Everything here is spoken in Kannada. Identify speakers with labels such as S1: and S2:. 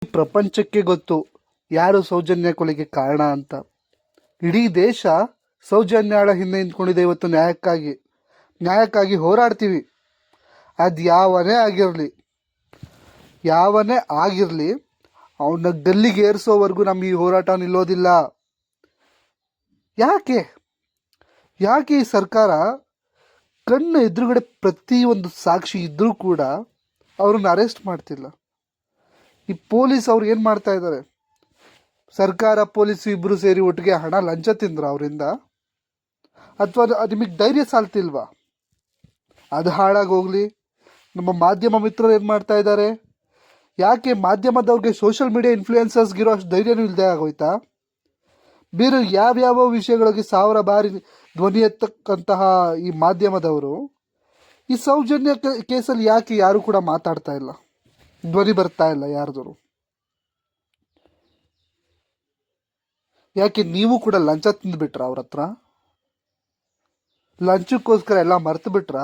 S1: ಪ್ರಪಂಚಕ್ಕೆ ಗೊತ್ತು ಯಾರು ಸೌಜನ್ಯ ಕೊಲೆಗೆ ಕಾರಣ ಅಂತ. ಇಡೀ ದೇಶ ಸೌಜನ್ಯಾಳ ಹಿಂದೆ ನಿಂತ್ಕೊಂಡಿದೆ ಇವತ್ತು. ನ್ಯಾಯಕ್ಕಾಗಿ ಹೋರಾಡ್ತೀವಿ. ಅದು ಯಾವನೇ ಆಗಿರಲಿ ಅವನ್ನ ಗಲ್ಲಿಗೆ ಏರಿಸೋವರೆಗೂ ನಮ್ಮ ಈ ಹೋರಾಟ ನಿಲ್ಲೋದಿಲ್ಲ. ಯಾಕೆ ಈ ಸರ್ಕಾರ ಕಣ್ಣು ಎದುರುಗಡೆ ಪ್ರತಿಯೊಂದು ಸಾಕ್ಷಿ ಇದ್ದರೂ ಕೂಡ ಅವ್ರನ್ನ ಅರೆಸ್ಟ್ ಮಾಡ್ತಿಲ್ಲ? ಈ ಪೊಲೀಸ್ ಅವ್ರು ಏನು ಮಾಡ್ತಾ ಇದ್ದಾರೆ? ಸರ್ಕಾರ ಪೊಲೀಸ್ ಇಬ್ಬರು ಸೇರಿ ಒಟ್ಟಿಗೆ ಹಣ ಲಂಚ ತಿಂದ್ರ ಅವರಿಂದ? ಅಥವಾ ನಿಮಗೆ ಧೈರ್ಯ ಸಾಲ್ತಿಲ್ವಾ? ಅದು ಹಾಳಾಗೋಗ್ಲಿ. ನಮ್ಮ ಮಾಧ್ಯಮ ಮಿತ್ರರು ಏನು ಮಾಡ್ತಾ ಇದ್ದಾರೆ? ಯಾಕೆ ಮಾಧ್ಯಮದವ್ರಿಗೆ ಸೋಷಿಯಲ್ ಮೀಡಿಯಾ ಇನ್ಫ್ಲೂಯೆನ್ಸರ್ಸ್ಗಿರೋ ಅಷ್ಟು ಧೈರ್ಯನೂ ಇಲ್ಲದೆ ಆಗೋಯ್ತಾ? ಬೇರೆ ಯಾವ್ಯಾವ ವಿಷಯಗಳಿಗೆ 1000 ಬಾರಿ ಧ್ವನಿ ಎತ್ತಕ್ಕಂತಹ ಈ ಮಾಧ್ಯಮದವರು ಈ ಸೌಜನ್ಯ ಕೇಸಲ್ಲಿ ಯಾಕೆ ಯಾರು ಕೂಡ ಮಾತಾಡ್ತಾ ಇಲ್ಲ? ಧ್ವನಿ ಬರ್ತಾ ಇಲ್ಲ ಯಾರ್ದು? ಯಾಕೆ ನೀವು ಕೂಡ ಲಂಚ ತಿಂದುಬಿಟ್ರ? ಅವ್ರ ಹತ್ರ ಲಂಚಕ್ಕೋಸ್ಕರ ಎಲ್ಲ ಮರ್ತು ಬಿಟ್ರಾ?